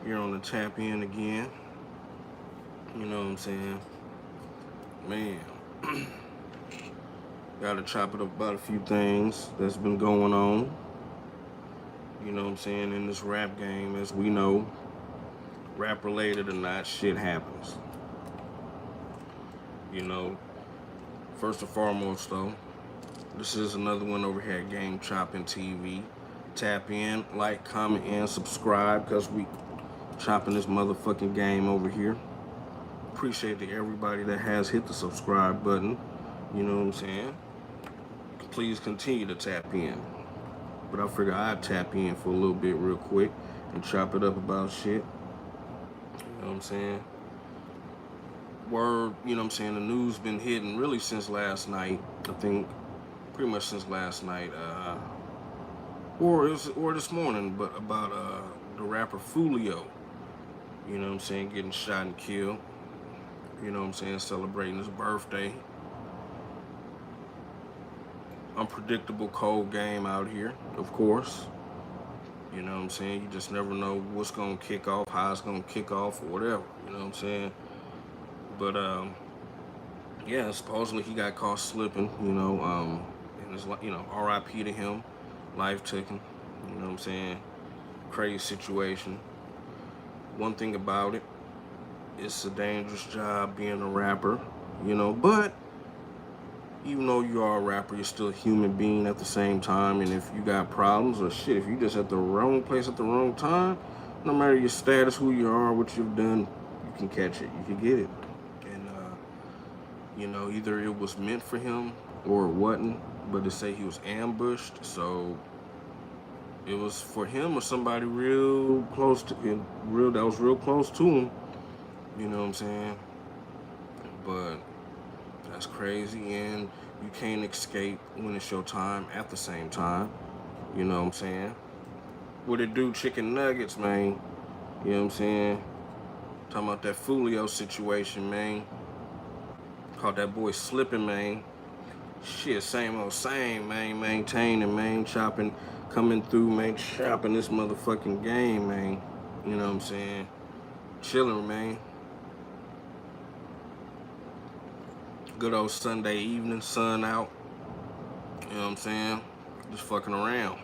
Here on the Tap In again. You know what I'm saying? Man, gotta chop it up about a few things that's been going on. You know what I'm saying? In this rap game, as we know, rap related or not, shit happens. You know, first and foremost though, this is another one over here at Choppin TV. Tap in, like, comment, and subscribe, because we chopping this motherfucking game over here. Appreciate to everybody that has hit the subscribe button. You know what I'm saying? Please continue to tap in. But I figure I'd tap in for a little bit real quick and chop it up about shit. You know what I'm saying? Word, you know what I'm saying, the news been hitting really since last night. I think pretty much since last night. Or this morning, but about the rapper Julio. You know what I'm saying, getting shot and killed. You know what I'm saying, celebrating his birthday. Unpredictable cold game out here, of course. You know what I'm saying? You just never know what's gonna kick off, how it's gonna kick off, or whatever. You know what I'm saying? But yeah, supposedly he got caught slipping. And it's like, R.I.P. to him, life taken. You know what I'm saying? Crazy situation. One thing about it, it's a dangerous job being a rapper. But even though you are a rapper, you're still a human being at the same time. And if you got problems or shit, if you just at the wrong place at the wrong time, no matter your status, who you are, what you've done, you can catch it. You can get it. And, either it was meant for him or it wasn't. But to say he was ambushed, so it was for him or somebody real close to him, that was real close to him. You know what I'm saying? But that's crazy, and you can't escape when it's your time at the same time. You know what I'm saying? What it do, chicken nuggets, man? You know what I'm saying? Talking about that Julio situation, man. Caught that boy slipping, man. Shit, same old same, man. Maintaining, man. Chopping, coming through, man. Chopping this motherfucking game, man. You know what I'm saying? Chilling, man. Good old Sunday evening, sun out. You know what I'm saying? Just fucking around.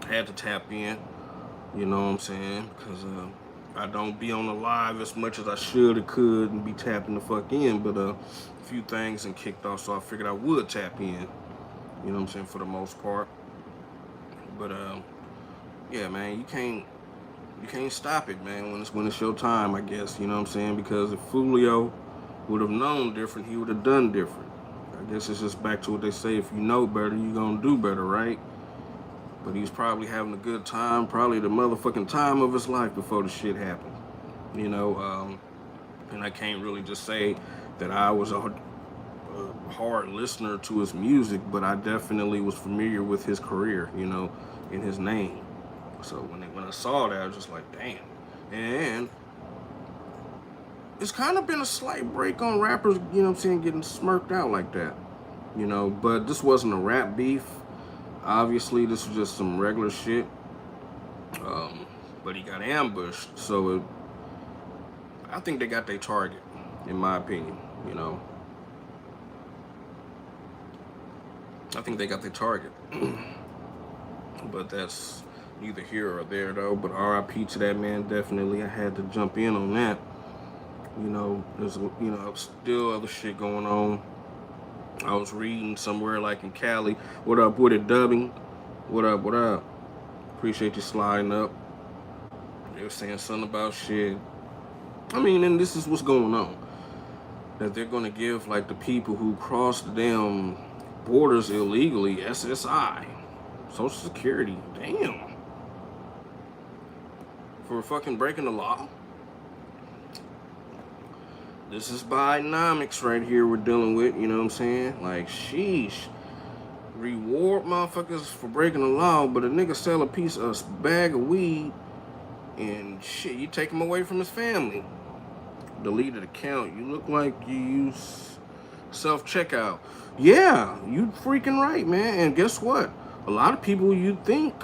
Had to tap in. You know what I'm saying? Because I don't be on the live as much as I should or could and be tapping the fuck in. But a few things and kicked off, so I figured I would tap in. You know what I'm saying? For the most part. But yeah, man, you can't stop it, man. When it's your time, I guess. You know what I'm saying? Because if Julio would have known different, he would have done different. I guess it's just back to what they say, if you know better, you're gonna do better, right? But he's probably having a good time, probably the motherfucking time of his life before the shit happened. And I can't really just say that I was a hard listener to his music, but I definitely was familiar with his career, in his name. So when I saw that, I was just like, damn. And it's kind of been a slight break on rappers, you know what I'm saying, getting smirked out like that. But this wasn't a rap beef. Obviously, this was just some regular shit. But he got ambushed, so I think they got their target, in my opinion, I think they got their target. But that's neither here or there, though. But RIP to that man, definitely. I had to jump in on that. There's still other shit going on. I was reading somewhere like in Cali. What up with it, dubbing? What up? Appreciate you sliding up. They were saying something about shit. And this is what's going on. That they're gonna give like the people who cross the damn borders illegally SSI, Social Security. Damn. For fucking breaking the law. This is Bidenomics right here we're dealing with, you know what I'm saying? Like, sheesh. Reward motherfuckers for breaking the law, but a nigga sell a bag of weed, and shit, you take him away from his family. Deleted account. You look like you use self-checkout. Yeah, you freaking right, man. And guess what? A lot of people you think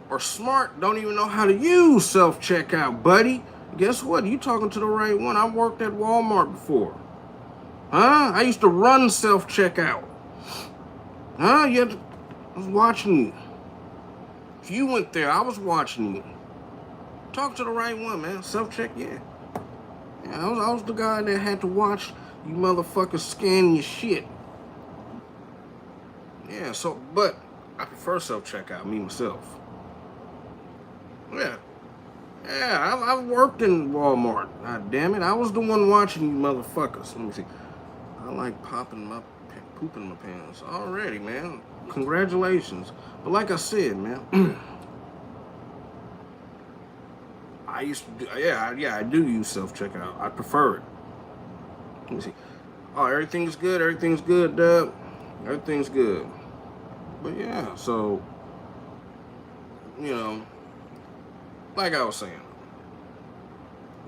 or smart don't even know how to use self-checkout, buddy. Guess what? You talking to the right one. I worked at Walmart before. Huh? I used to run self-checkout. Huh? I was watching you. If you went there, I was watching you. Talk to the right one, man. Self-check, yeah. Yeah, I was the guy that had to watch you motherfuckers scan your shit. Yeah, so, but I prefer self-checkout, me myself. Yeah. Yeah, I've worked in Walmart. God damn it. I was the one watching you motherfuckers. Let me see. I like pooping my pants already, man. Congratulations. But like I said, man, I used to do, yeah, I do use self-checkout. I prefer it. Let me see. Oh, everything's good, Dub. Everything's good. But yeah, so, you know, like I was saying.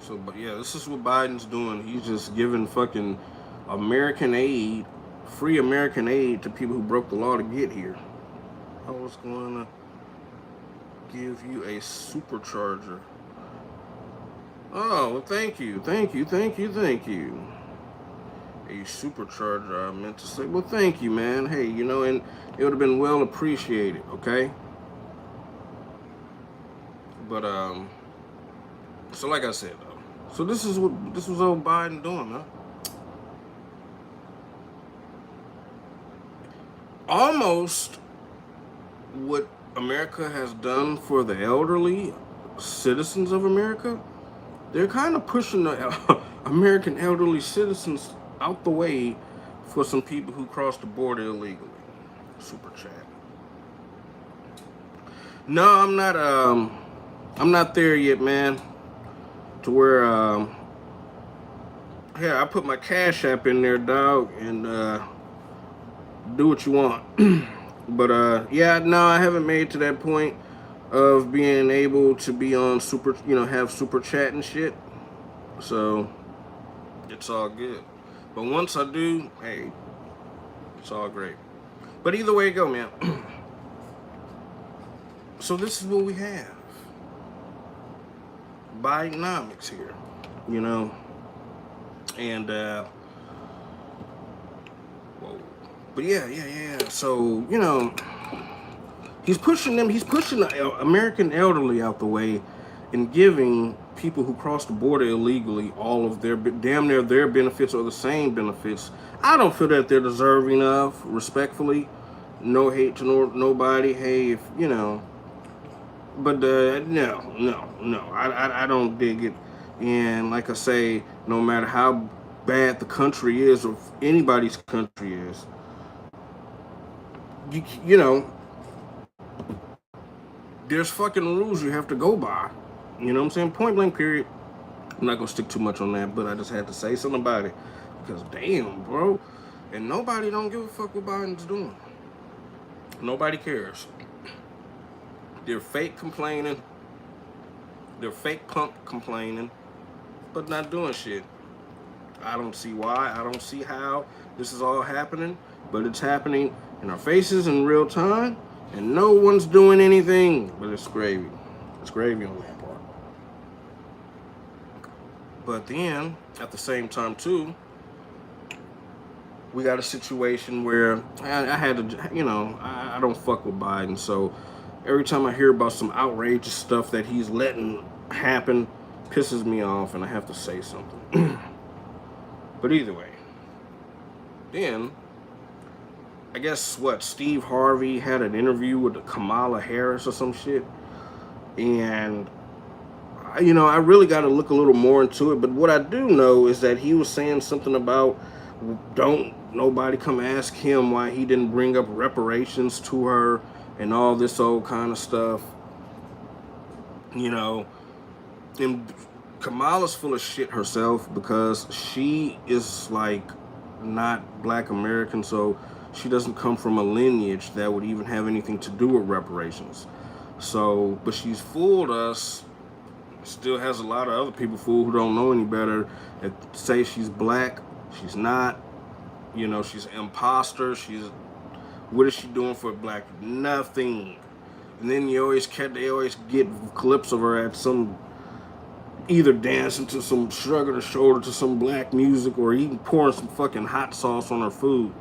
So, but yeah, this is what Biden's doing. He's just giving fucking American aid, free American aid to people who broke the law to get here. I was going to give you a supercharger. Oh, well, thank you. A supercharger, I meant to say. Well, thank you, man. Hey, you know, and it would have been well appreciated, okay? But, so like I said, though. So this was old Biden doing, huh? Almost what America has done for the elderly citizens of America. They're kind of pushing the American elderly citizens out the way for some people who cross the border illegally. Super chat. No, I'm not there yet, man. To where yeah, I put my Cash App in there, dog, and do what you want. But yeah, no, I haven't made to that point of being able to be on super, you know, have super chat and shit. So it's all good. But once I do, hey, it's all great. But either way it go, man. So this is what we have. Bidenomics here, you know. And whoa. But yeah. So, you know, he's pushing the American elderly out the way and giving people who cross the border illegally all of their damn near their benefits or the same benefits. I don't feel that they're deserving of, respectfully. No hate to nobody. Hey, if you know, but no. I don't dig it. And like I say, no matter how bad the country is or anybody's country is, you know, there's fucking rules you have to go by. You know what I'm saying? Point blank, period. I'm not gonna stick too much on that, but I just had to say something about it. Because damn, bro. And nobody don't give a fuck what Biden's doing. Nobody cares. They're fake complaining. They're fake punk complaining, but not doing shit. I don't see why. I don't see how this is all happening, but it's happening in our faces in real time, and no one's doing anything. But it's gravy. It's gravy on that part. But then, at the same time, too, we got a situation where I had to, you know, I don't fuck with Biden, so every time I hear about some outrageous stuff that he's letting happen, pisses me off, and I have to say something. But either way, then I guess what Steve Harvey had an interview with Kamala Harris or some shit, and you know, I really got to look a little more into it. But what I do know is that he was saying something about don't nobody come ask him why he didn't bring up reparations to her and all this old kind of stuff. You know, and Kamala's full of shit herself because she is like not black American, so she doesn't come from a lineage that would even have anything to do with reparations. So, but she's fooled us. Still has a lot of other people fooled who don't know any better that say she's black. She's not. You know, she's an imposter. What is she doing for black? Nothing. And then they always get clips of her at some, either dancing to some, shrugging her shoulder to some black music, or even pouring some fucking hot sauce on her food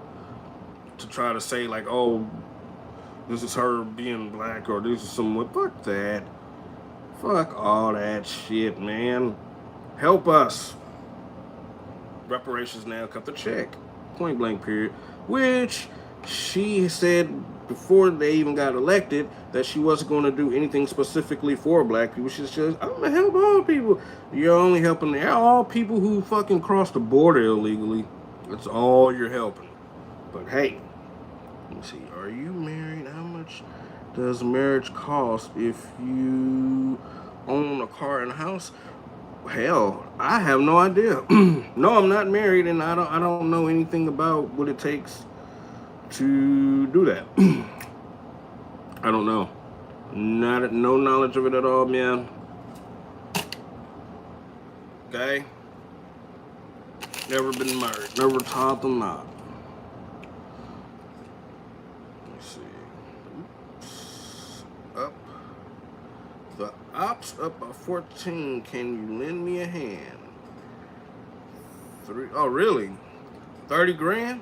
to try to say like, oh, this is her being black, or this is some, fuck that. Fuck all that shit, man. Help us. Reparations now, cut the check. Point blank period. Which she said before they even got elected that she wasn't going to do anything specifically for black people. She says, I'm going to help all people. You're only helping all people who fucking cross the border illegally. That's all you're helping. But hey, let me see. Are you married? How much does marriage cost if you own a car and a house? Hell, I have no idea. No, I'm not married, and I don't know anything about what it takes to do that. I don't know. No knowledge of it at all, man. Okay? Never been married. Never taught them not. Let's see. Oops. Up. The ops up by 14. Can you lend me a hand? 3. Oh, really? 30 grand?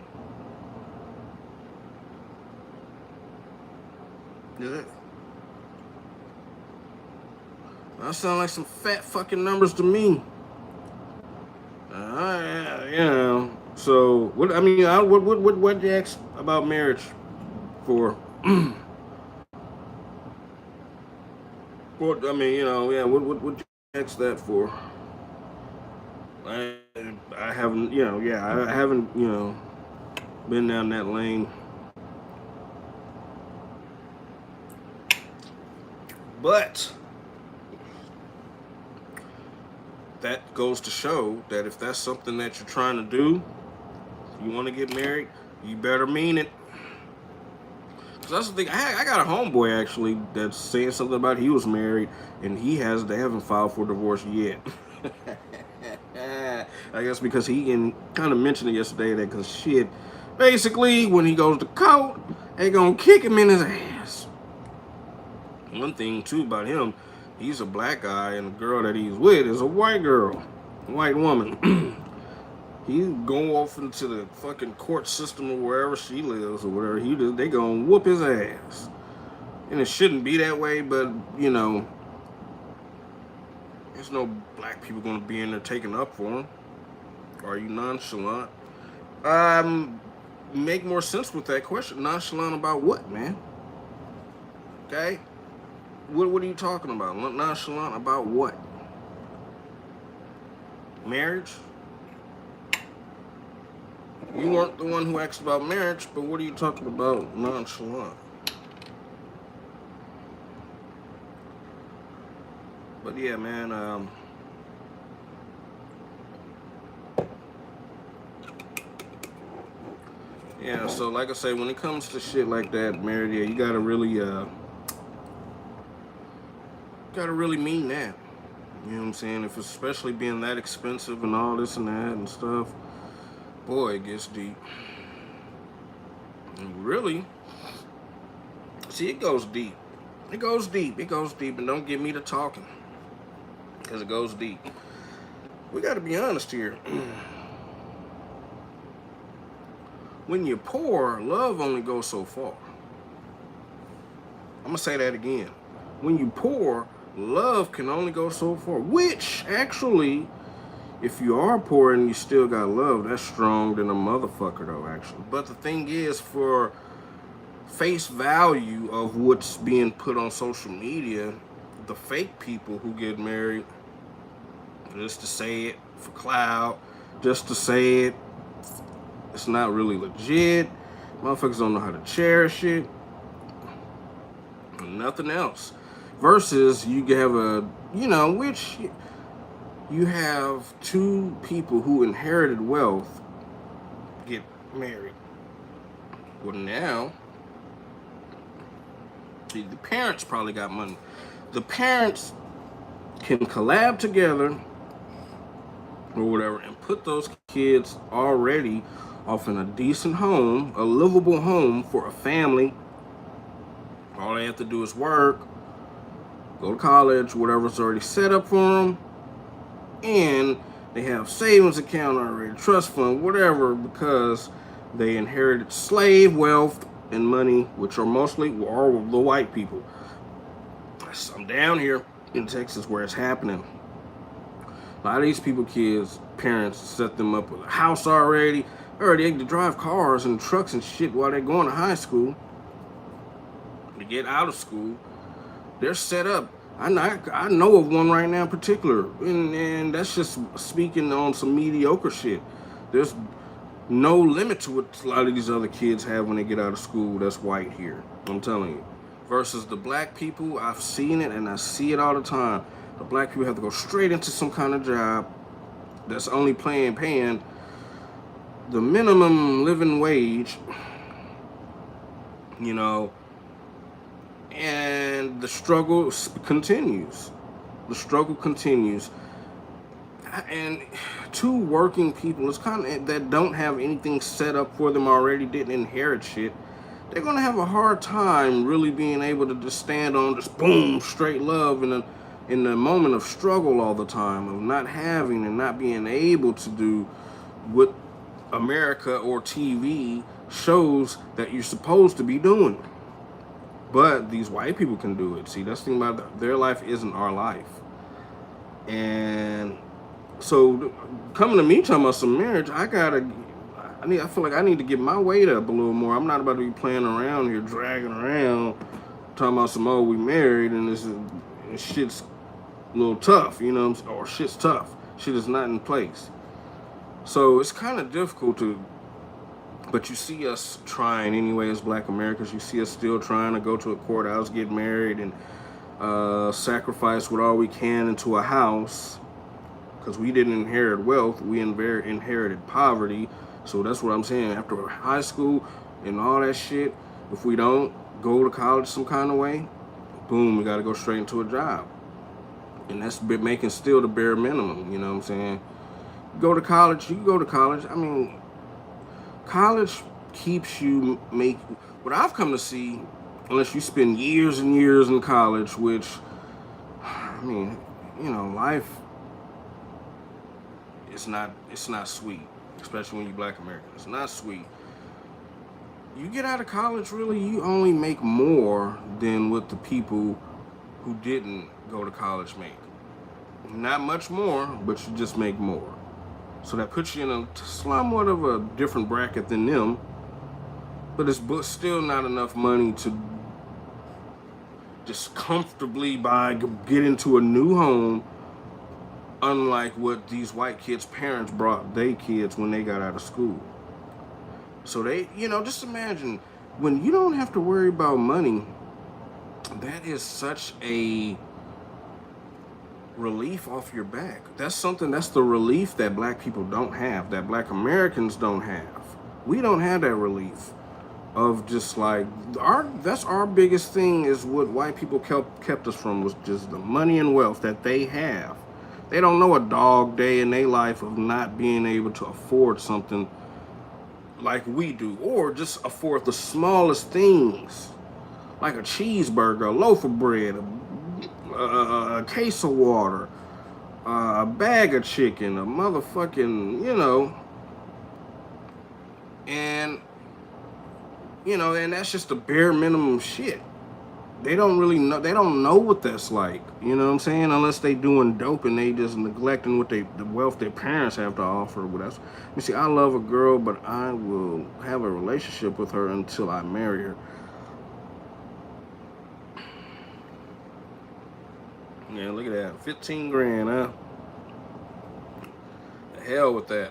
Is it? That sound like some fat fucking numbers to me. Yeah. So what? I mean, what you ask about marriage for? What I mean, yeah. What you ask that for? I haven't, I haven't, been down that lane. But that goes to show that if that's something that you're trying to do, you want to get married, you better mean it. Because that's the thing. I got a homeboy actually that's saying something about he was married and they haven't filed for divorce yet. I guess because he kind of mentioned it yesterday that because shit, basically when he goes to court, they gonna kick him in his ass. One thing too about him, he's a black guy and the girl that he's with is a white girl, a white woman. He's going off into the fucking court system or wherever she lives or whatever they gonna whoop his ass. And it shouldn't be that way, but there's no black people gonna be in there taking up for him. Are you nonchalant? Make more sense with that question. Nonchalant about what, man? Okay? What are you talking about? Nonchalant about what? Marriage? You weren't the one who asked about marriage, but what are you talking about nonchalant? But yeah, man, yeah, so like I say, when it comes to shit like that, married, yeah, you gotta really mean that. You know what I'm saying? If it's especially being that expensive and all this and that and stuff, boy, it gets deep. And really, see, it goes deep. It goes deep, and don't get me to talking, because it goes deep. We gotta be honest here. When you're poor, love only goes so far. I'm gonna say that again. When you're poor, love can only go so far. Which, actually, if you are poor and you still got love, that's strong than a motherfucker, though, actually. But the thing is, for face value of what's being put on social media, the fake people who get married, just to say it for clout, just to say it, it's not really legit. Motherfuckers don't know how to cherish it. Nothing else. Versus you have which you have two people who inherited wealth get married. Well, now, the parents probably got money. The parents can collab together or whatever and put those kids already off in a decent home, a livable home for a family All they have to do is work, go to college, whatever's already set up for them, and they have savings account already, trust fund, whatever, because they inherited slave wealth and money, which are mostly all the white people. I'm down here in Texas where it's happening. A lot of these people, kids, parents set them up with a house already. Already able to drive cars and trucks and shit while they're going to high school. To get out of school, they're set up. I know of one right now in particular, and that's just speaking on some mediocre shit. There's no limit to what a lot of these other kids have when they get out of school that's white here. I'm telling you. Versus the black people, I've seen it and I see it all the time. The black people have to go straight into some kind of job that's only paying the minimum living wage, you know, and the struggle continues. The struggle continues. And two working people, it's kind of that don't have anything set up for them already, didn't inherit shit. They're gonna have a hard time really being able to just stand on this boom straight love in the moment of struggle all the time, of not having and not being able to do what America or TV shows that you're supposed to be doing. But these white people can do it. See, that's the thing about it. Their life isn't our life. And so coming to me talking about some marriage, I feel like I need to get my weight up a little more. I'm not about to be playing around here, dragging around, talking about some, oh, we married and this shit's a little tough, you know, or shit's tough. Shit is not in place. So it's kind of difficult but you see us trying anyway as black Americans. You see us still trying to go to a courthouse, get married, and sacrifice what all we can into a house, because we didn't inherit wealth, we inherited poverty. So that's what I'm saying. After high school and all that shit, if we don't go to college some kind of way, boom, we got to go straight into a job. And that's making still the bare minimum, you know what I'm saying? Go to college, you can go to college. I mean, college keeps you what I've come to see, unless you spend years and years in college, which, I mean, you know, life, it's not sweet, especially when you're black American. It's not sweet. You get out of college, really, you only make more than what the people who didn't go to college make. Not much more, but you just make more. So that puts you in a somewhat of a different bracket than them, but it's still not enough money to just comfortably get into a new home, unlike what these white kids' parents brought their kids when they got out of school. So they, you know, just imagine when you don't have to worry about money, that is such a relief off your back. That's the relief that black people don't have, that black Americans don't have. We don't have that relief of just like, that's our biggest thing, is what white people kept us from, was just the money and wealth that they have. They don't know a dog day in their life of not being able to afford something like we do, or just afford the smallest things, like a cheeseburger, a loaf of bread, a case of water, a bag of chicken, a motherfucking, you know, and that's just the bare minimum shit. They don't really know. They don't know what that's like. You know what I'm saying? Unless they doing dope and they just neglecting what the wealth their parents have to offer. But that's, you see, I love a girl, but I will have a relationship with her until I marry her. Yeah, look at that. 15 grand, huh? The hell with that.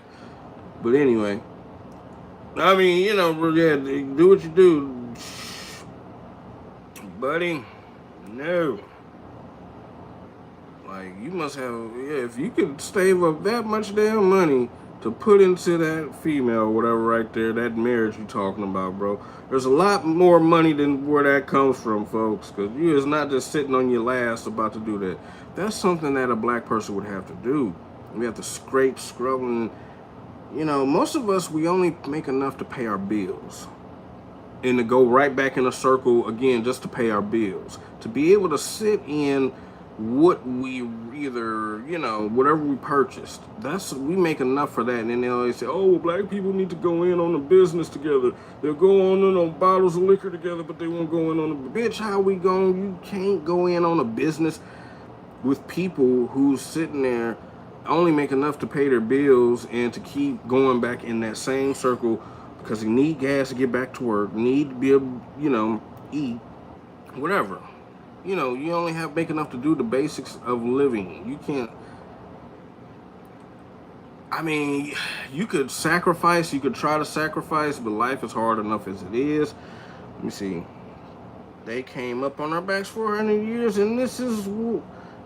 But anyway, I mean, you know, yeah, do what you do. Buddy, no. Like, you must have, if you could save up that much damn money to put into that female, whatever, right there, that marriage you talking about, bro. There's a lot more money than where that comes from, folks, because you is not just sitting on your last about to do that. That's something that a black person would have to do. We have to scrub, and, you know, most of us, we only make enough to pay our bills. and to go right back in a circle again just to pay our bills. To be able to sit in what we either, whatever we purchased, we make enough for that. And then they always say, oh, well, black people need to go in on a business together. They'll go on bottles of liquor together, but they won't go in on a bitch. How we going? You can't go in on a business with people who's sitting there only make enough to pay their bills and to keep going back in that same circle because they need gas to get back to work, need to be able, eat, whatever. You only make enough to do the basics of living. You can't, you could sacrifice, you could try to sacrifice, but life is hard enough as it is. Let me see. They came up on our backs for 400 years, and this is,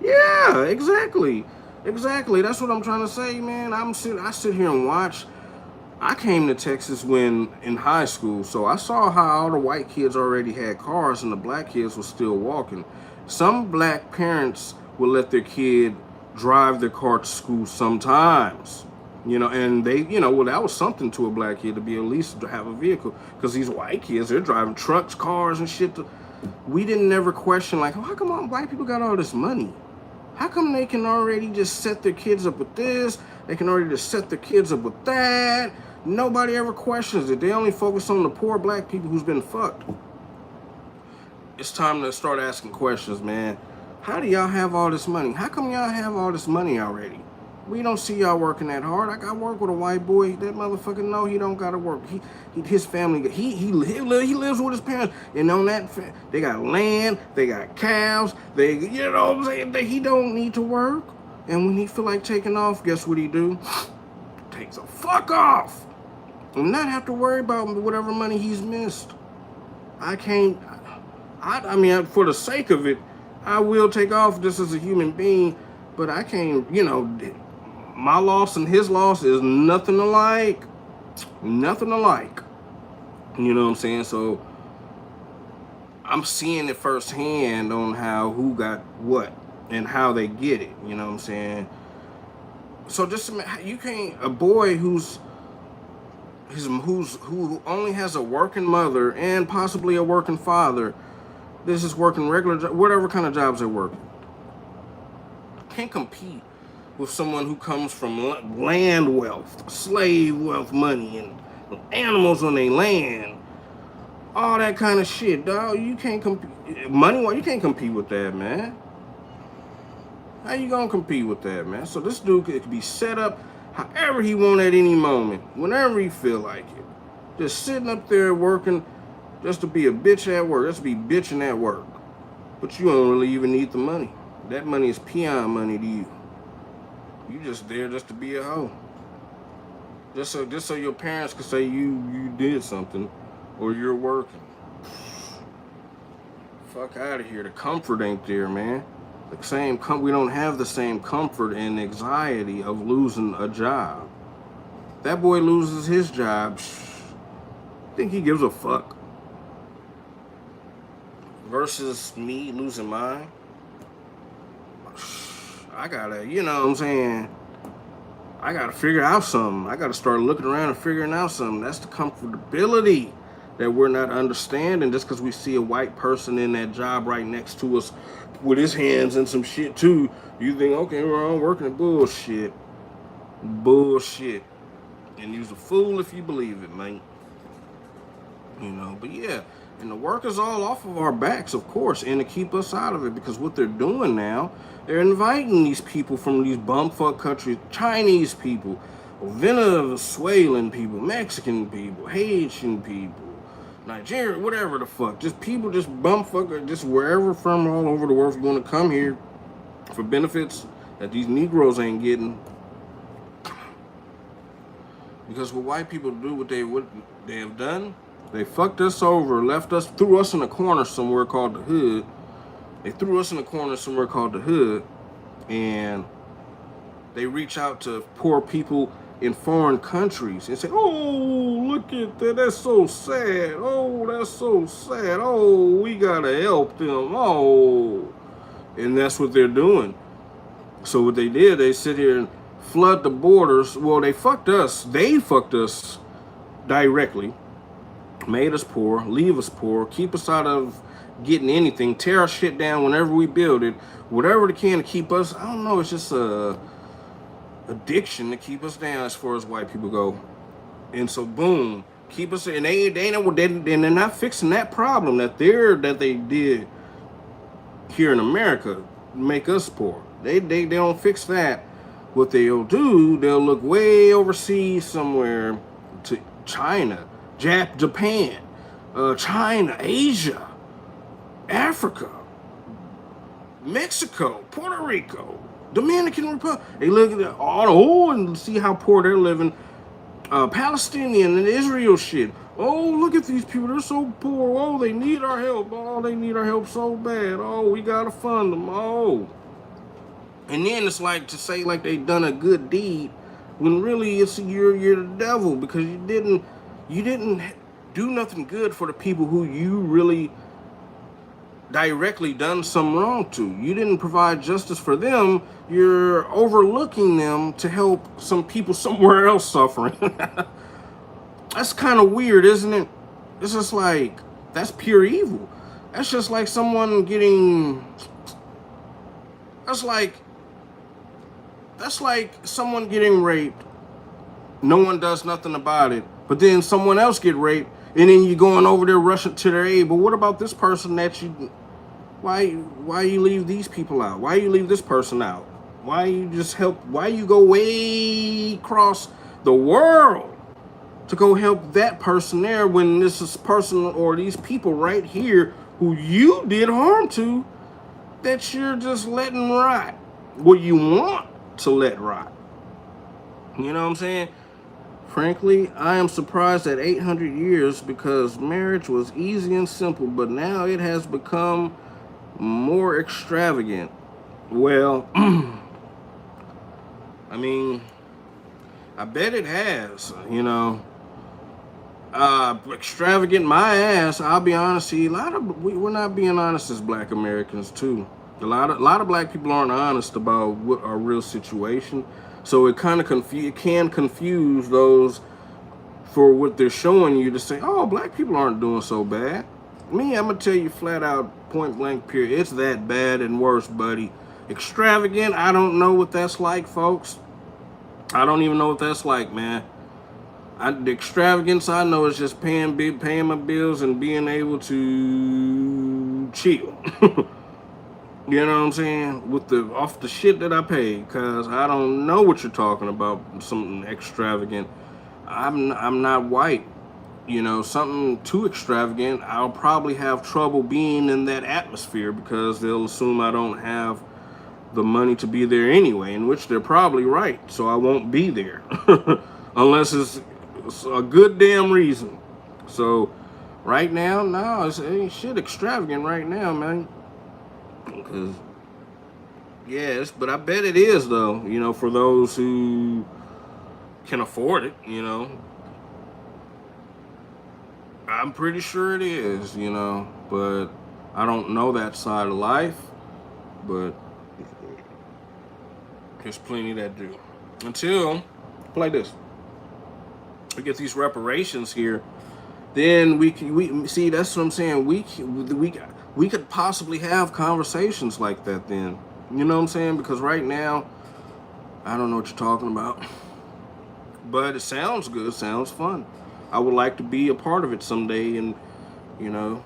yeah, exactly. Exactly. That's what I'm trying to say, man. I sit here and watch. I came to Texas in high school, so I saw how all the white kids already had cars and the black kids were still walking. Some black parents will let their kid drive their car to school sometimes, and they, well, that was something to a black kid to be at least to have a vehicle, because these white kids, they're driving trucks, cars, and shit. We didn't never question, like, how come all black people got all this money? How come they can already just set their kids up with this? They can already just set their kids up with that. Nobody ever questions it. They only focus on the poor black people who's been fucked. It's time to start asking questions, man. How do y'all have all this money? How come y'all have all this money already? We don't see y'all working that hard. I got work with a white boy. That motherfucker know he don't gotta work. His family, he lives with his parents, and on that they got land, they got cows. They, what I'm saying? He don't need to work. And when he feel like taking off, guess what he do? Takes a fuck off, and not have to worry about whatever money he's missed. I can't. I mean, for the sake of it, I will take off just as a human being, but I can't. My loss and his loss is nothing alike. Nothing alike. You know what I'm saying? So I'm seeing it firsthand on who got what and how they get it. You know what I'm saying? So just you can't, a boy who only has a working mother and possibly a working father, this is working regular, whatever kind of jobs they're working, can't compete with someone who comes from land wealth, slave wealth money, and animals on their land, all that kind of shit, dog. You can't compete, money-wise, you can't compete with that, man. How you gonna compete with that, man? So this dude could be set up however he want at any moment, whenever he feel like it. Just sitting up there working just to be a bitch at work, just to be bitching at work. But you don't really even need the money. That money is peon money to you. You just there just to be a hoe. Just so your parents can say you did something or you're working. Fuck out of here. The comfort ain't there, man. We don't have the same comfort and anxiety of losing a job. That boy loses his job. Think he gives a fuck? Versus me losing mine. I gotta, what I'm saying? I gotta figure out something. I gotta start looking around and figuring out something. That's the comfortability that we're not understanding just because we see a white person in that job right next to us with his hands in some shit too. You think, okay, well, I'm working at bullshit. Bullshit. And you's a fool if you believe it, man. But yeah. And the work is all off of our backs, of course, and to keep us out of it, because what they're doing now, they're inviting these people from these bumfuck countries, Chinese people, Venezuelan people, Mexican people, Haitian people, Nigeria, whatever the fuck, just people, just bumfuck, just wherever from all over the world, if you want to come here for benefits that these Negroes ain't getting. Because what white people do, what they have done, they fucked us over, threw us in a corner somewhere called the hood. They threw us in a corner somewhere called the hood, and they reach out to poor people in foreign countries and say, oh, look at that, that's so sad. Oh, that's so sad. Oh, we gotta help them. Oh, and that's what they're doing. So what they did, they sit here and flood the borders. Well, they fucked us directly made us poor, leave us poor, keep us out of getting anything, tear our shit down whenever we build it, whatever they can to keep us. I don't know, it's just a addiction to keep us down as far as white people go. And so boom, keep us, and they're not fixing that problem that they did here in America, make us poor. They don't fix that. What they'll do, they'll look way overseas somewhere to China, Japan, China, Asia, Africa, Mexico, Puerto Rico, Dominican Republic. They look at all and see how poor they're living. Palestinian and Israel shit. Oh, look at these people. They're so poor. Oh, they need our help. Oh, they need our help so bad. Oh, we gotta fund them. Oh. And then it's like to say like they done a good deed when really it's you're the devil, because you didn't do nothing good for the people who you really directly done some wrong to. You didn't provide justice for them. You're overlooking them to help some people somewhere else suffering. That's kind of weird, isn't it? It's just like, that's pure evil. That's just like someone getting, that's like someone getting raped. No one does nothing about it. But then someone else get raped, and then you going over there rushing to their aid. But what about this person that you, why you leave these people out? Why you leave this person out? Why you just help, why you go way across the world to go help that person there when this is person or these people right here who you did harm to, that you're just letting rot what you want to let rot? You know what I'm saying? Frankly, I am surprised at 800 years, because marriage was easy and simple, but now it has become more extravagant. Well, I mean, I bet it has, you know. Extravagant my ass. I'll be honest, see, we're not being honest as black Americans too. A lot of black people aren't honest about what our real situation. So it kind of can confuse those for what they're showing you to say, oh, black people aren't doing so bad. Me, I'm gonna tell you flat out, point blank period, it's that bad and worse, buddy. Extravagant, I don't know what that's like, folks. I don't even know what that's like, man. The extravagance I know is just paying my bills and being able to chill. You know what I'm saying? With off the shit that I pay, cause I don't know what you're talking about. Something extravagant. I'm not white. You know, something too extravagant, I'll probably have trouble being in that atmosphere, because they'll assume I don't have the money to be there anyway, in which they're probably right. So I won't be there unless it's a good damn reason. So right now, no, it ain't shit extravagant right now, man. Because, yes, but I bet it is, though, you know, for those who can afford it, you know. I'm pretty sure it is, you know, but I don't know that side of life, but there's plenty that do. Until, like this, we get these reparations here, then we see, that's what I'm saying, we could possibly have conversations like that then. You know what I'm saying? Because right now, I don't know what you're talking about. But it sounds good, sounds fun. I would like to be a part of it someday, and, you know,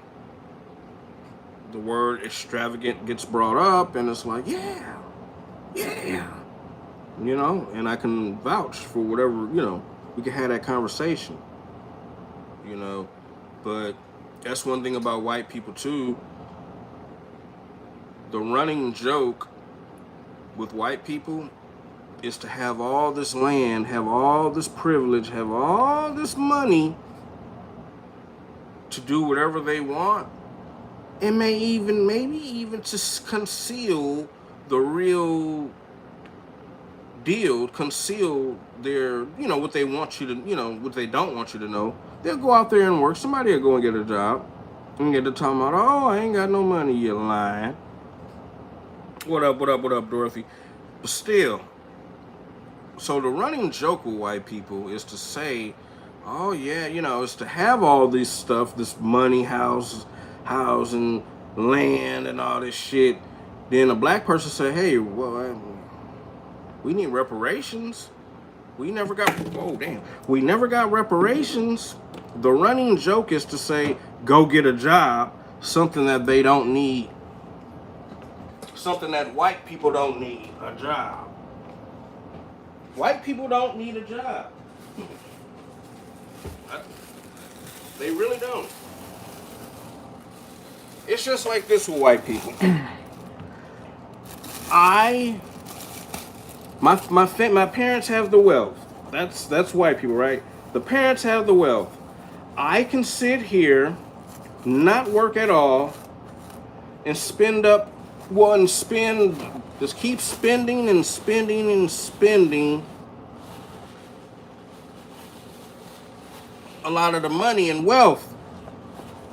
the word extravagant gets brought up, and it's like, yeah, you know, and I can vouch for whatever, you know, we can have that conversation, you know. But that's one thing about white people too. The running joke with white people is to have all this land, have all this privilege, have all this money to do whatever they want, and maybe even to conceal the real deal, conceal their, you know, what they want you to, you know, what they don't want you to know. They'll go out there and work. Somebody will go and get a job and get to talking about, oh, I ain't got no money, you lying. What up, Dorothy? But still, so the running joke with white people is to say Oh yeah, you know, it's to have all this stuff, this money, housing, land, and all this shit. Then a black person say, "Hey, well, we need reparations. We never got. Oh damn, we never got reparations." The running joke is to say, "Go get a job," something that they don't need, something that white people don't need, a job. White people don't need a job. They really don't. It's just like this with white people. I my parents have the wealth. That's white people, right? The parents have the wealth. I can sit here, not work at all, and just keep spending and spending and spending a lot of the money and wealth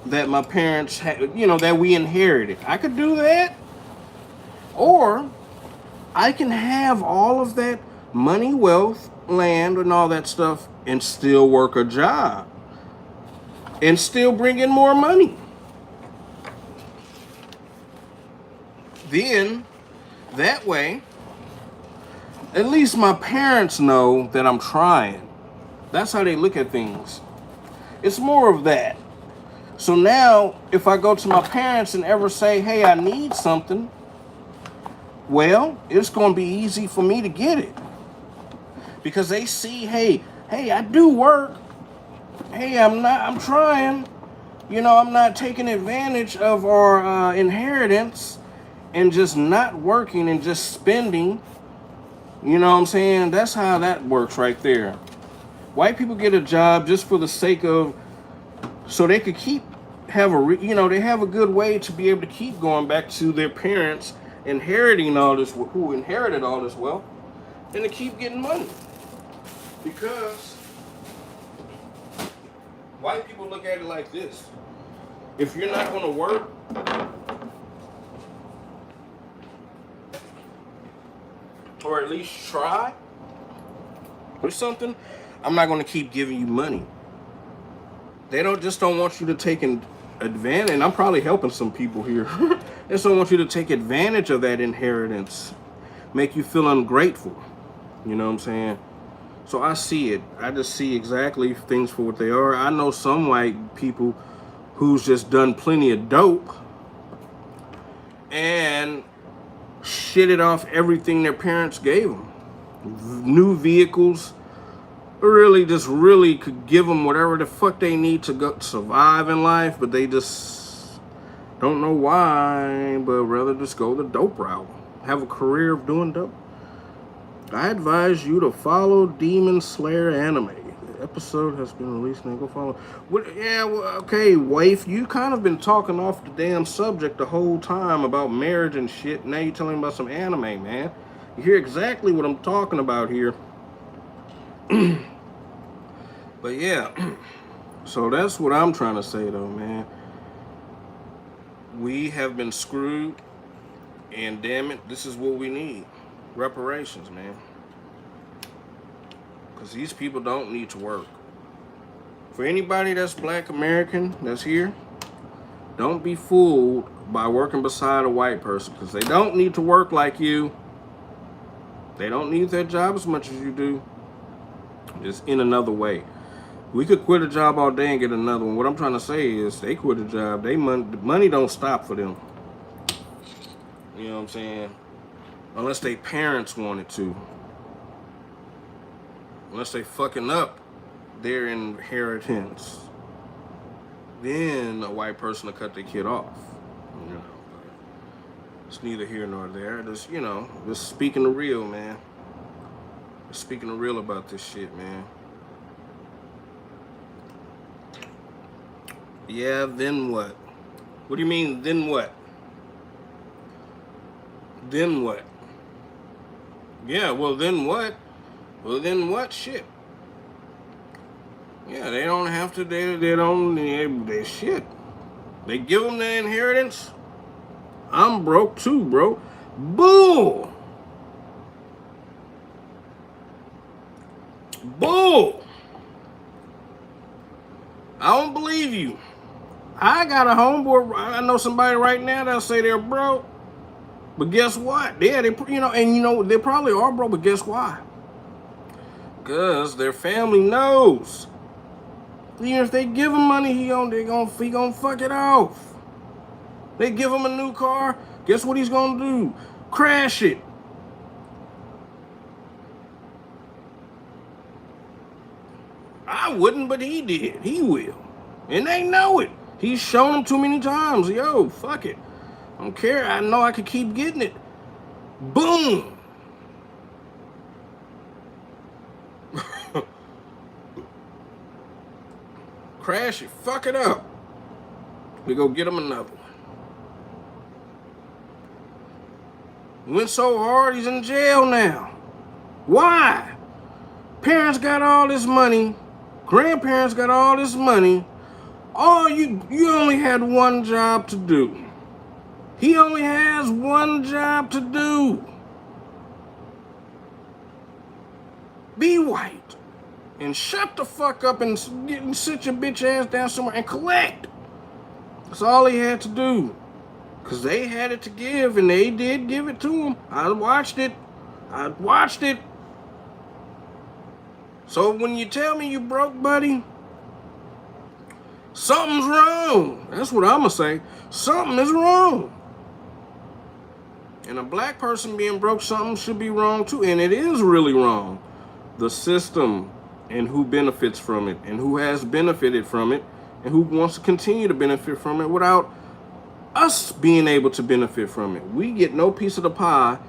that my parents had, that we inherited. I could do that. Or I can have all of that money, wealth, land, and all that stuff and still work a job and still bring in more money. Then, that way, at least my parents know that I'm trying. That's how they look at things. It's more of that. So now, if I go to my parents and ever say, "Hey, I need something," well, it's going to be easy for me to get it. Because they see, hey, I do work. Hey, I'm trying. I'm not taking advantage of our inheritance and just not working and just spending. You know what I'm saying? That's how that works right there. White people get a job just for the sake of, so they could they have a good way to be able to keep going back to their parents inheriting all this, who inherited all this wealth, and to keep getting money. Because white people look at it like this: if you're not going to work, or at least try or something, I'm not going to keep giving you money. They don't want you to take advantage, and I'm probably helping some people here. They just don't want you to take advantage of that inheritance, make you feel ungrateful. You know what I'm saying? So I see it. I just see exactly things for what they are. I know some white people who's just done plenty of dope and shitted off everything their parents gave them. New vehicles, really could give them whatever the fuck they need to go survive in life, but they just don't know why, but rather just go the dope route. Have a career of doing dope. I advise you to follow Demon Slayer anime. The episode has been released. Now go follow. Okay, waif, you kind of been talking off the damn subject the whole time about marriage and shit. Now you're telling me about some anime, man. You hear exactly what I'm talking about here. But yeah, so that's what I'm trying to say though, man. We have been screwed, and damn it, this is what we need. Reparations, man. Because these people don't need to work. For anybody that's Black American that's here, don't be fooled by working beside a white person, because they don't need to work like you. They don't need that job as much as you do. Just in another way. We could quit a job all day and get another one. What I'm trying to say is they quit a job. Money don't stop for them. You know what I'm saying? Unless they parents wanted to. Unless they fucking up their inheritance. Then a white person will cut their kid off. It's neither here nor there. Just speaking the real, man. Just speaking the real about this shit, man. Yeah, then what? What do you mean, then what? Then what? Yeah, well, then what? Well, then what? Shit. Yeah, they don't have to, they shit. They give them the inheritance. I'm broke too, bro. Bull. Bull. I got a homeboy. I know somebody right now that'll say they're broke, but guess what? Yeah, they they probably are broke, but guess why? Because their family knows. Even if they give him money, he gonna fuck it off. They give him a new car. Guess what he's gonna do? Crash it. I wouldn't, but he did. He will. And they know it. He's shown them too many times. Yo, fuck it. I don't care. I know I can keep getting it. Boom. Crash it. Fuck it up. We go get him another one. Went so hard, he's in jail now. Why? Parents got all this money. Grandparents got all this money. You only had one job to do. He only has one job to do. Be white. And shut the fuck up and sit your bitch ass down somewhere and collect. That's all he had to do. Because they had it to give, and they did give it to him. I watched it. So when you tell me you broke, buddy, something's wrong. That's what I'm going to say. Something is wrong. And a black person being broke, something should be wrong too. And it is really wrong. The system and who benefits from it and who has benefited from it and who wants to continue to benefit from it without us being able to benefit from it. We get no piece of the pie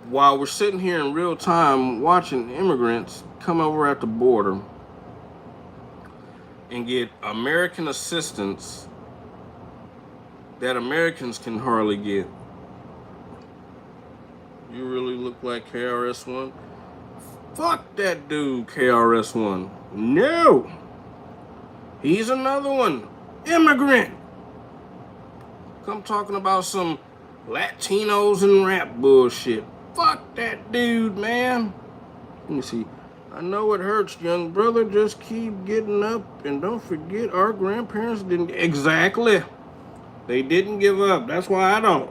while we're sitting here in real time watching immigrants come over at the border and get American assistance that Americans can hardly get. You really look like KRS-One? Fuck that dude, KRS-One. No! He's another one. Immigrant. Come talking about some Latinos and rap bullshit. Fuck that dude, man. Let me see. I know it hurts, young brother. Just keep getting up and don't forget our grandparents didn't. Exactly. They didn't give up. That's why I don't.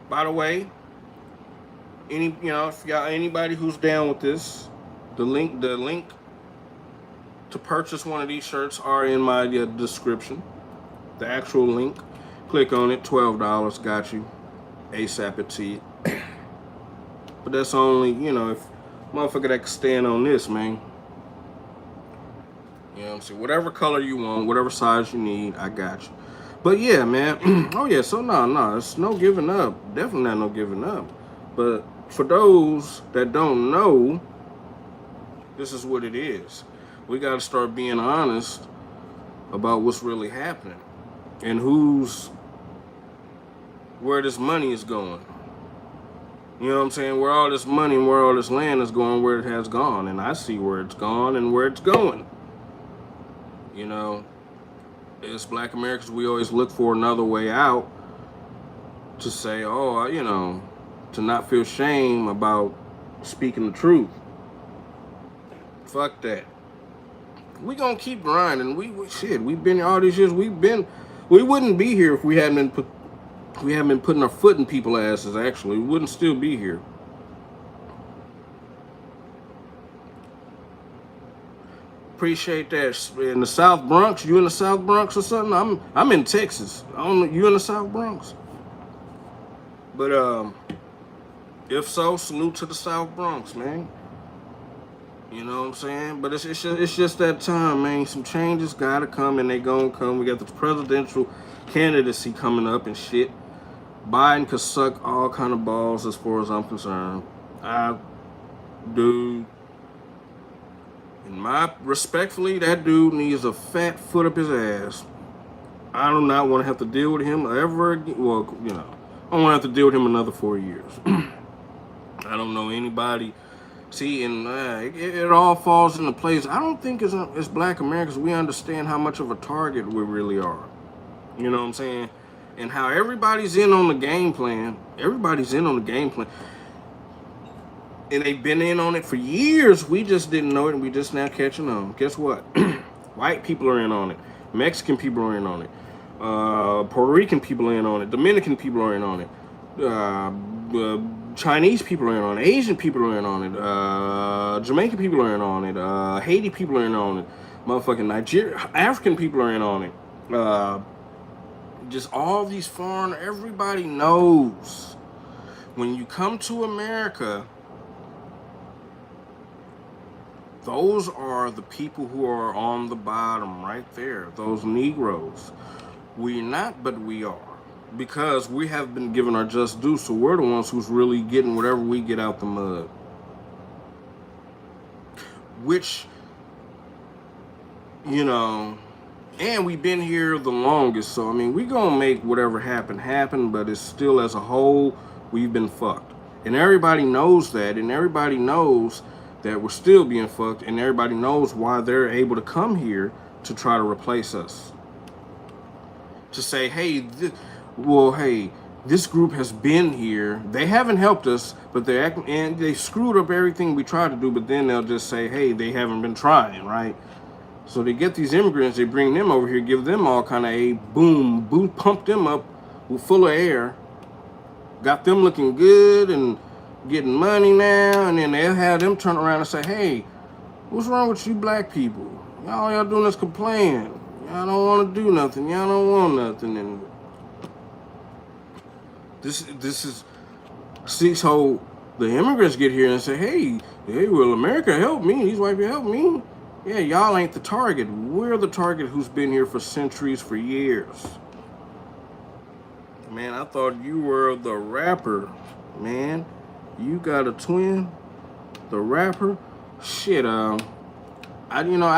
By the way, if y'all anybody who's down with this, the link to purchase one of these shirts are in my description. The actual link. Click on it. $12 got you. ASAP it to you. But that's only, if motherfucker that can stand on this, man. You know what I'm saying? Whatever color you want, whatever size you need, I got you. But yeah, man. Oh yeah, so no, it's no giving up. Definitely not no giving up. But for those that don't know, this is what it is. We got to start being honest about what's really happening and where this money is going. You know what I'm saying? Where all this money and where all this land is going, where it has gone. And I see where it's gone and where it's going. As black Americans, we always look for another way out to say, to not feel shame about speaking the truth. Fuck that. We gonna keep grinding. We've been all these years. We wouldn't be here if we hadn't been putting our foot in people's asses. Actually, we wouldn't still be here. Appreciate that. In the South Bronx, you in the South Bronx or something? I'm in Texas. I don't know, you in the South Bronx? But if so, salute to the South Bronx, man. You know what I'm saying? But it's just that time, man. Some changes gotta come, and they gonna come. We got the presidential candidacy coming up and shit. Biden could suck all kind of balls as far as I'm concerned. Respectfully, that dude needs a fat foot up his ass. I do not want to have to deal with him ever again. Well, I don't want to have to deal with him another 4 years. I don't know anybody. See, and it all falls into place. I don't think as black Americans, we understand how much of a target we really are. You know what I'm saying? And how everybody's in on the game plan. Everybody's in on the game plan. And they've been in on it for years. We just didn't know it, and we just now catching on. Guess what? White people are in on it. Mexican people are in on it. Puerto Rican people are in on it. Dominican people are in on it. Chinese people are in on it. Asian people are in on it. Jamaican people are in on it. Haiti people are in on it. Motherfucking Nigeria, African people are in on it. Just all these foreign. Everybody knows when you come to America, those are the people who are on the bottom right there. Those Negroes. We're not, but we are. Because we have been given our just due, so we're the ones who's really getting whatever we get out the mud. Which, you know, and we've been here the longest, so I mean, we gonna make whatever happen, but it's still, as a whole, we've been fucked. And everybody knows that, and everybody knows that we're still being fucked, and everybody knows why they're able to come here to try to replace us. To say, hey, hey, this group has been here. They haven't helped us, but they're acting, and they screwed up everything we tried to do. But then they'll just say, hey, they haven't been trying, right? So they get these immigrants, they bring them over here, give them all kind of a boom, pump them up full of air, got them looking good and getting money now, and then they'll have them turn around and say, hey, what's wrong with you black people? Y'all doing is complain. Y'all don't want to do nothing. Y'all don't want nothing. And this is, see, so the immigrants get here and say, hey, well, America helped me. These white people helped me. Yeah, y'all ain't the target. We're the target who's been here for centuries, for years. Man, I thought you were the rapper, man. You got a twin? The rapper? Shit, I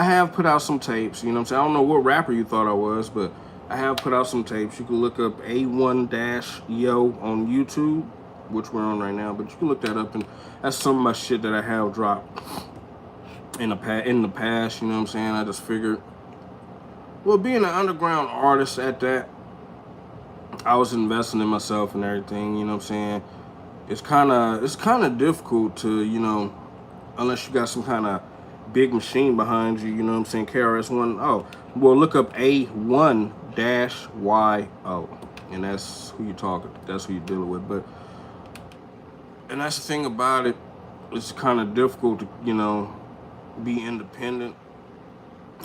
have put out some tapes, you know what I'm saying? I don't know what rapper you thought I was, but I have put out some tapes. You can look up A1-Yo on YouTube, which we're on right now, but you can look that up, and that's some of my shit that I have dropped in the past, you know what I'm saying? I just figured, well, being an underground artist at that, I was investing in myself and everything, you know what I'm saying? It's kind of difficult to, you know, unless you got some kind of big machine behind you, you know what I'm saying? KRS-One. Oh, well, look up A1-YO, and that's who you're talking. That's who you're dealing with. And that's the thing about it. It's kind of difficult to, you know, be independent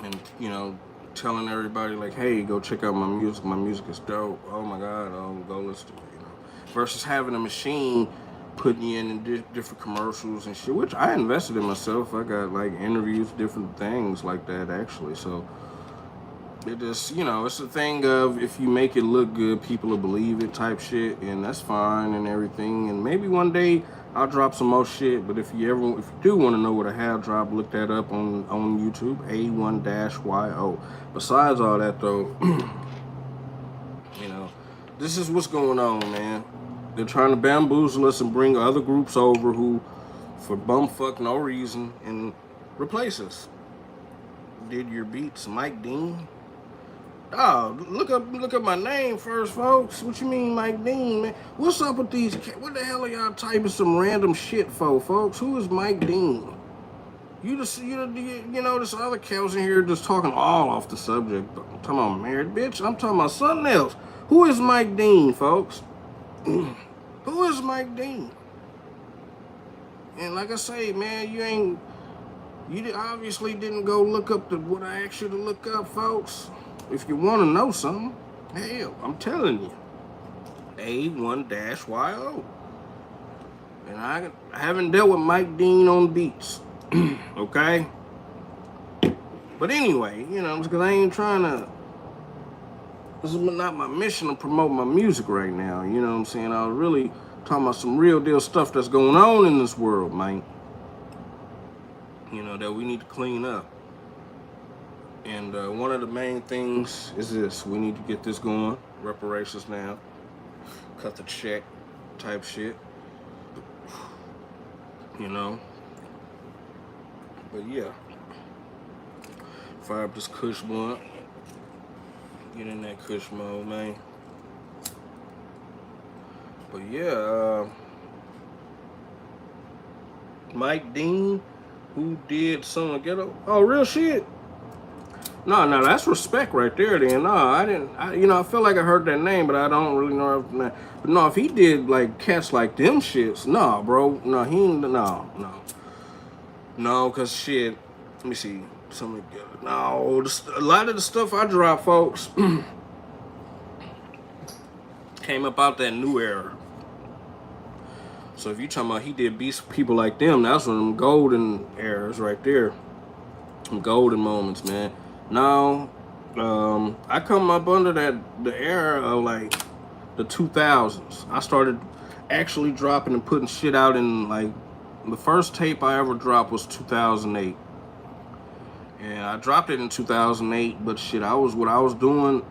and, you know, telling everybody like, hey, go check out my music. My music is dope. Oh my God, go listen to it. You know, versus having a machine putting you in different commercials and shit, which I invested in myself. I got like interviews, different things like that actually. So it just, you know, it's a thing of if you make it look good, people will believe it type shit, and that's fine and everything. And maybe one day I'll drop some more shit. But if you do want to know what I have dropped, look that up on YouTube, A1-YO. Besides all that though, you know, this is what's going on, man. They're trying to bamboozle us and bring other groups over who, for bumfuck no reason, and replace us. Did your beats, Mike Dean? Oh, look up my name first, folks. What you mean, Mike Dean, man? What's up with these? What the hell are y'all typing some random shit for, folks? Who is Mike Dean? You know, this other cows in here just talking all off the subject. I'm talking about married, bitch. I'm talking about something else. Who is Mike Dean, folks? Who is Mike Dean? And like I say, man, you obviously didn't go look up what I asked you to look up, folks. If you want to know something, hell, I'm telling you, A1-YO. And I haven't dealt with Mike Dean on beats, okay? But anyway, you know, because I ain't trying to. This is not my mission to promote my music right now, you know what I'm saying? I was really talking about some real deal stuff that's going on in this world, man. You know, that we need to clean up. And one of the main things is this. We need to get this going. Reparations now. Cut the check type shit. You know? But yeah. Fire up this Kush blunt. Get in that Kush mode, man. But yeah, Mike Dean, who did Son of Ghetto. Oh, real shit. No, no, that's respect right there. Then no, I didn't. I feel like I heard that name, but I don't really know. But no, if he did like cats like them shits, no, bro, no, he ain't. No, cause shit. Let me see. Something. No, a lot of the stuff I drop, folks, came up out that new era. So if you talking about he did beats people like them, that's one of them golden eras right there. Some golden moments, man. Now, I come up under the era of like the 2000s. I started actually dropping and putting shit out in like the first tape I ever dropped was 2008. And I dropped it in 2008, but shit, I was doing,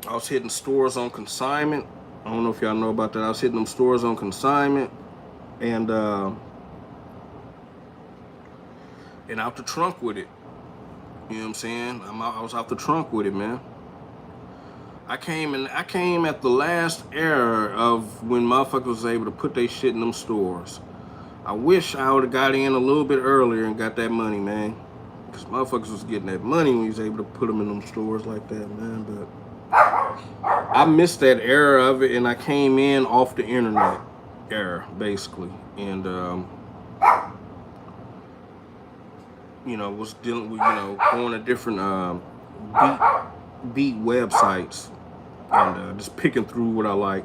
I was hitting stores on consignment. I don't know if y'all know about that. I was hitting them stores on consignment and out the trunk with it. You know what I'm saying? I was out the trunk with it, man. I came at the last era of when motherfuckers was able to put their shit in them stores. I wish I would have got in a little bit earlier and got that money, man. Because motherfuckers was getting that money when you was able to put them in them stores like that, man. But I missed that era of it, and I came in off the internet era, basically. And, was dealing with, going to different beat websites and just picking through what I like.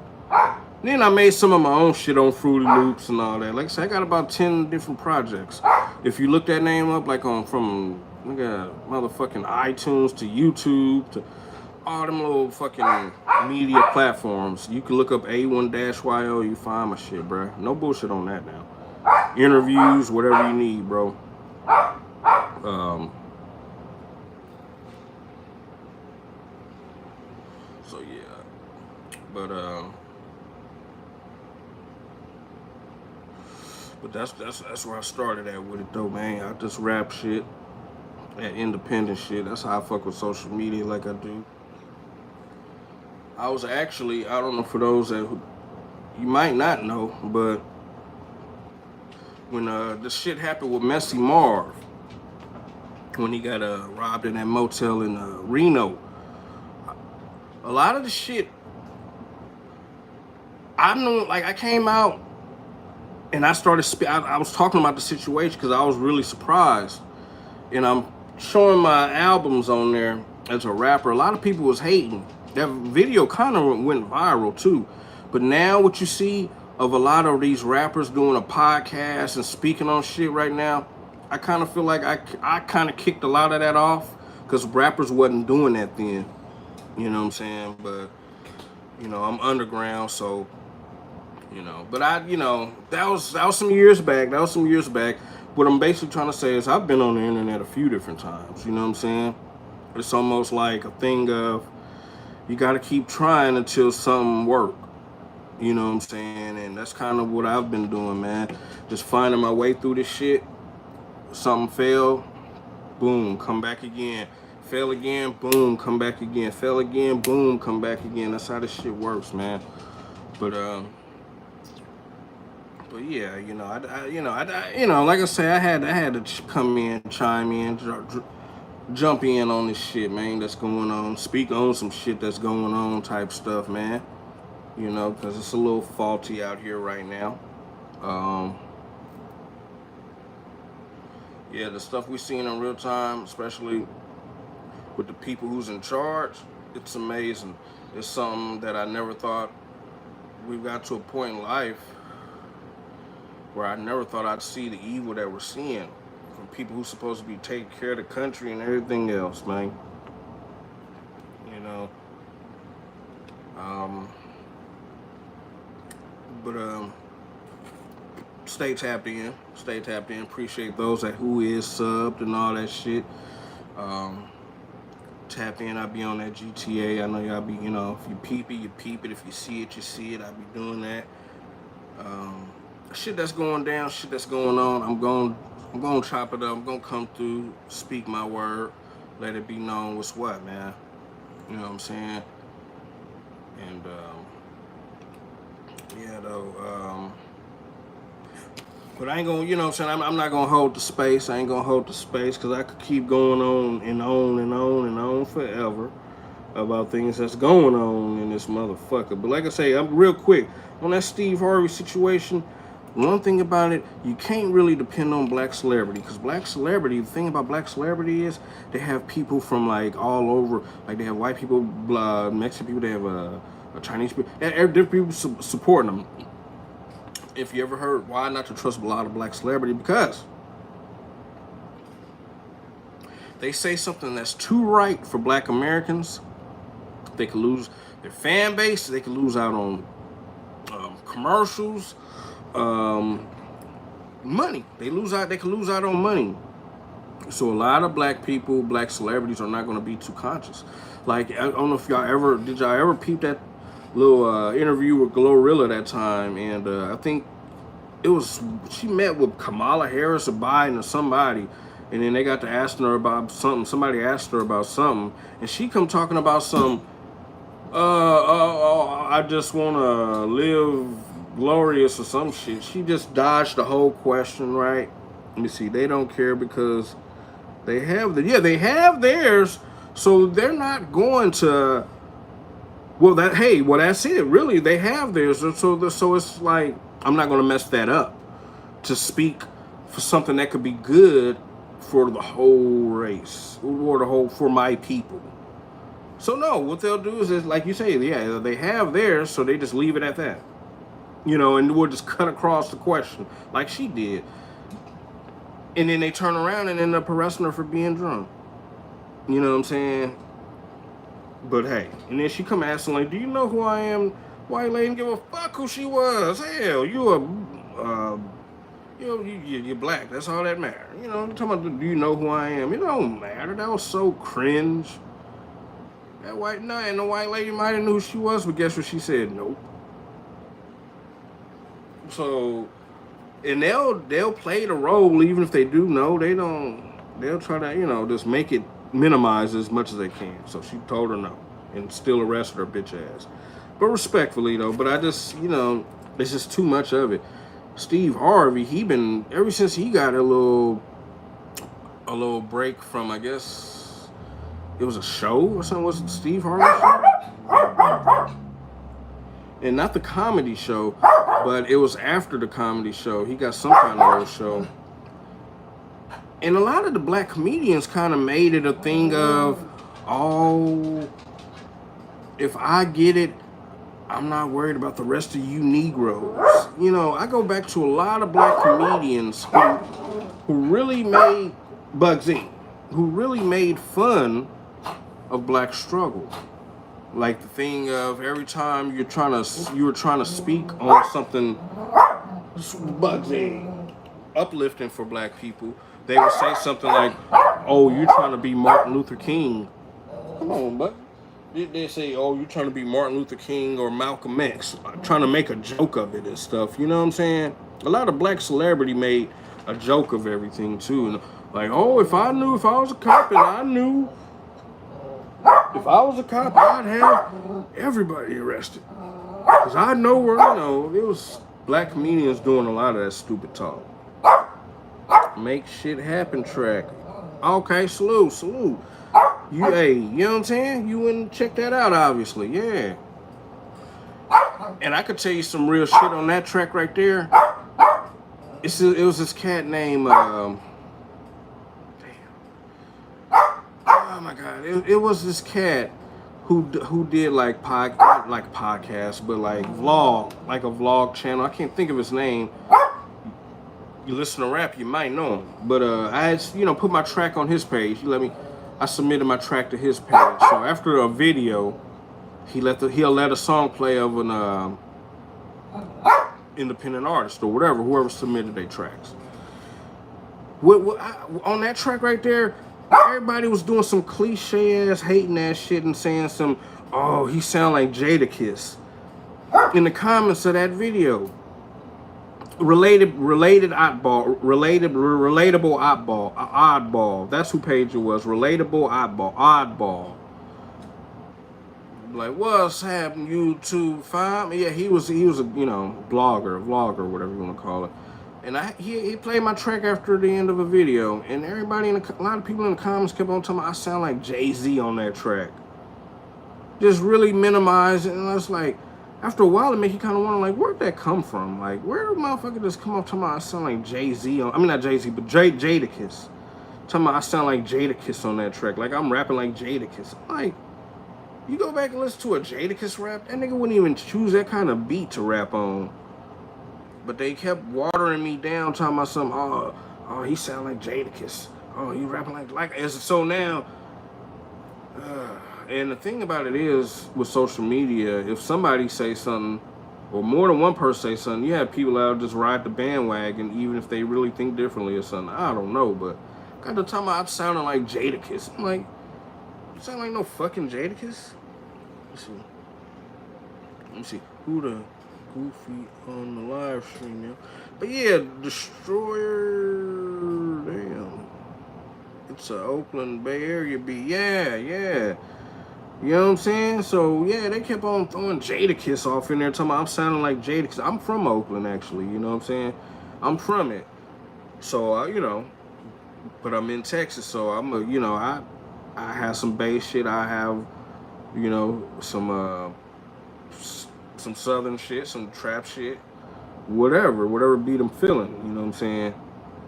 Then I made some of my own shit on Fruity Loops and all that. Like I said, I got about 10 different projects. If you look that name up, like from motherfucking iTunes to YouTube to all them little fucking media platforms, you can look up A1-YO, you find my shit, bro. No bullshit on that now. Interviews, whatever you need, bro. So yeah, but that's where I started at with it though, man. I just rap shit, that independent shit. That's how I fuck with social media like I do. I was actually, I don't know for those that you might not know, but when this shit happened with Messy Marv, when he got robbed in that motel in Reno, a lot of the shit I knew, like I came out and I started I was talking about the situation because I was really surprised, and I'm showing my albums on there as a rapper. A lot of people was hating. That video kind of went viral too, but now what you see of a lot of these rappers doing a podcast and speaking on shit right now, I kind of feel like I kind of kicked a lot of that off because rappers wasn't doing that then. You know what I'm saying? But I'm underground, so but that was some years back. That was some years back. What I'm basically trying to say is I've been on the internet a few different times. You know what I'm saying? It's almost like a thing of you got to keep trying until something work. You know what I'm saying? And that's kind of what I've been doing, man. Just finding my way through this shit. Something failed, boom, come back again. Fail again, boom, come back again. Fail again, boom, come back again. That's how this shit works, man. But yeah, like I say, I had to come in, chime in, jump in on this shit, man. That's going on. Speak on some shit that's going on, type stuff, man. Because it's a little faulty out here right now. Yeah, the stuff we're seeing in real time, especially with the people who's in charge, it's amazing. It's something that I never thought we've got to a point in life where I never thought I'd see the evil that we're seeing from people who's supposed to be taking care of the country and everything else, man. Stay tapped in. Stay tapped in. Appreciate those that who is subbed and all that shit. Tap in. I be on that GTA. I know y'all be, if you peep it, you peep it. If you see it, you see it. I be doing that. Shit that's going down, shit that's going on. I'm going to chop it up. I'm going to come through, speak my word, let it be known what's what, man. You know what I'm saying? And yeah, though. But I ain't gonna, you know what I'm saying? I'm not gonna hold the space. I ain't gonna hold the space because I could keep going on and on and on and on forever about things that's going on in this motherfucker. But like I say, I'm real quick on that Steve Harvey situation. One thing about it, you can't really depend on black celebrity because black celebrity, the thing about black celebrity is they have people from like all over. Like they have white people, Mexican people, they have Chinese people, different people supporting them. If you ever heard why not to trust a lot of black celebrity, because they say something that's too right for black Americans, they could lose their fan base, they could lose out on commercials, money. They could lose out on money. So a lot of black people, black celebrities are not going to be too conscious. Like, I don't know if y'all ever peep that little interview with Glorilla that time, and I think she met with Kamala Harris or Biden or somebody, and then they got to asking her about something. Somebody asked her about something, and she come talking about some, I just want to live glorious or some shit. She just dodged the whole question, right? Let me see. They don't care because they have they have theirs, so they're not going to. Well, that's it. Really, they have theirs. So it's like, I'm not going to mess that up to speak for something that could be good for the whole race or for my people. So no, what they'll do is like you say, yeah, they have theirs, so they just leave it at that. You know, and we'll just cut across the question like she did. And then they turn around and end up arresting her for being drunk. You know what I'm saying? But hey, and then she come asking like, do you know who I am? White lady didn't give a fuck who she was. Hell, you're black. That's all that matters. You know, I'm talking about, do you know who I am? It don't matter. That was so cringe. And the white lady might have knew who she was, but guess what she said? Nope. So, and they'll play the role even if they do know. They'll try to, just make it minimize as much as they can. So she told her no and still arrested her bitch ass. But respectfully though, but I just, it's just too much of it. Steve Harvey, ever since he got a little break from, I guess it was a show or something, was it Steve Harvey show? And not the comedy show, but it was after the comedy show. He got some kind of little show. And a lot of the black comedians kind of made it a thing of, oh, if I get it, I'm not worried about the rest of you Negroes. I go back to a lot of black comedians who really made Bugsy, who really made fun of black struggle. Like the thing of every time you were trying to speak on something Bugsy, uplifting for black people, they would say something like, oh, you're trying to be Martin Luther King. Come on, but they say, oh, you're trying to be Martin Luther King or Malcolm X, trying to make a joke of it and stuff. You know what I'm saying? A lot of black celebrity made a joke of everything too. Like, oh, if I was a cop and I knew, if I was a cop, I'd have everybody arrested. Because I know where it was black comedians doing a lot of that stupid talk. Make shit happen track. Okay, salute. You know what I'm saying? You wouldn't check that out, obviously, yeah. And I could tell you some real shit on that track right there. It was this cat named, damn. Oh my God, it was this cat who did like podcasts, but like a vlog channel. I can't think of his name. You listen to rap, you might know him. But I had, put my track on his page. I submitted my track to his page. So after a video, he'll let a song play of an independent artist or whoever submitted their tracks. On that track right there, everybody was doing some cliche ass, hating ass shit and saying some, oh, he sound like Jadakiss in the comments of that video. Relatable oddball. That's who page it was. Relatable oddball. Like, what's happening, YouTube fam? Yeah, he was a blogger, whatever you want to call it. And he played my track after the end of a video, and everybody a lot of people in the comments kept on telling me I sound like Jay-Z on that track. Just really minimize it, and I was like, after a while, it make you kind of wonder, like, where'd that come from? Like, where did motherfucker just come up talking about I sound like Jay-Z on? I mean, not Jay-Z, but Jadakiss. Talking about I sound like Jadakiss on that track. Like, I'm rapping like Jadakiss. Like, you go back and listen to a Jadakiss rap, that nigga wouldn't even choose that kind of beat to rap on. But they kept watering me down, talking about something, oh, he sound like Jadakiss. Oh, he rapping like so now. And the thing about it is, with social media, if somebody say something, or more than one person say something, you have people out just ride the bandwagon, even if they really think differently or something. I don't know, but got the time I'm sounding like Jadakiss. I'm like, you sound like no fucking Jadakiss? Let me see. Who the goofy on the live stream now? But yeah, Destroyer, damn. It's a Oakland Bay Area beat. Yeah. You know what I'm saying? So yeah, they kept on throwing Jadakiss off in there, talking about I'm sounding like Jadakiss. I'm from Oakland, actually. You know what I'm saying? I'm from it. So you know, but I'm in Texas, so I'm a, you know, I have some bass shit. I have, you know, some southern shit, some trap shit, whatever beat I'm feeling. You know what I'm saying?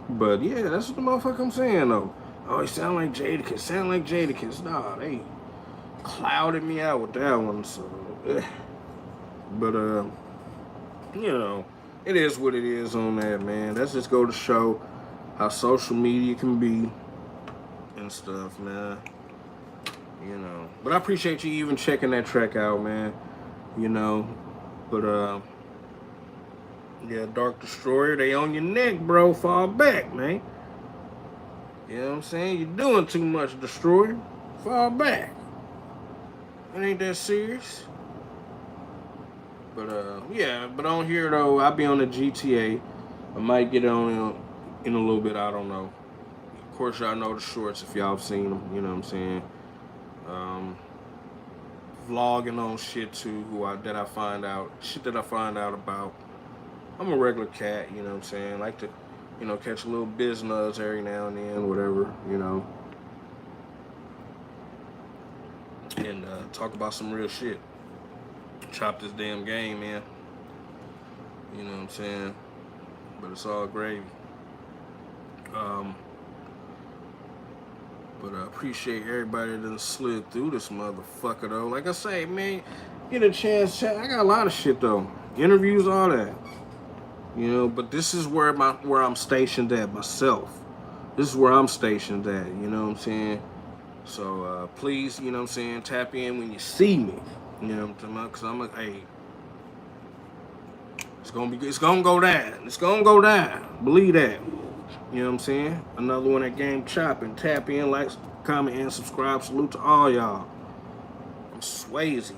But yeah, that's what the motherfucker I'm saying though. Oh, he sound like Jadakiss. Nah, they clouded me out with that one. So, but you know, it is what it is on that, man. That's just go to show how social media can be and stuff, man. You know, but I appreciate you even checking that track out, man. You know, but yeah, Dark Destroyer, they on your neck, bro. Fall back, man. You know what I'm saying? You're doing too much, Destroyer. Fall back. It ain't that serious. But yeah, but on here though, I'll be on the GTA. I might get on in a little bit, I don't know. Of course, y'all know the shorts if y'all have seen them, you know what I'm saying? Vlogging on shit too, that I find out about. I'm a regular cat, you know what I'm saying? Like to, you know, catch a little business every now and then, whatever, you know. And talk about some real shit. Chop this damn game, man. You know what I'm saying? But it's all gravy. But I appreciate everybody that done slid through this motherfucker, though. Like I say, man, get a chance to chat. I got a lot of shit, though. Interviews, all that. You know, but this is where I'm stationed at myself. This is where I'm stationed at, you know what I'm saying? So, please, you know what I'm saying, tap in when you see me. You know what I'm talking about? Because I'm like, hey, it's gonna go down. It's gonna go down. Believe that. You know what I'm saying? Another one at Game Choppin. Tap in, like, comment, and subscribe. Salute to all y'all. I'm Swayze.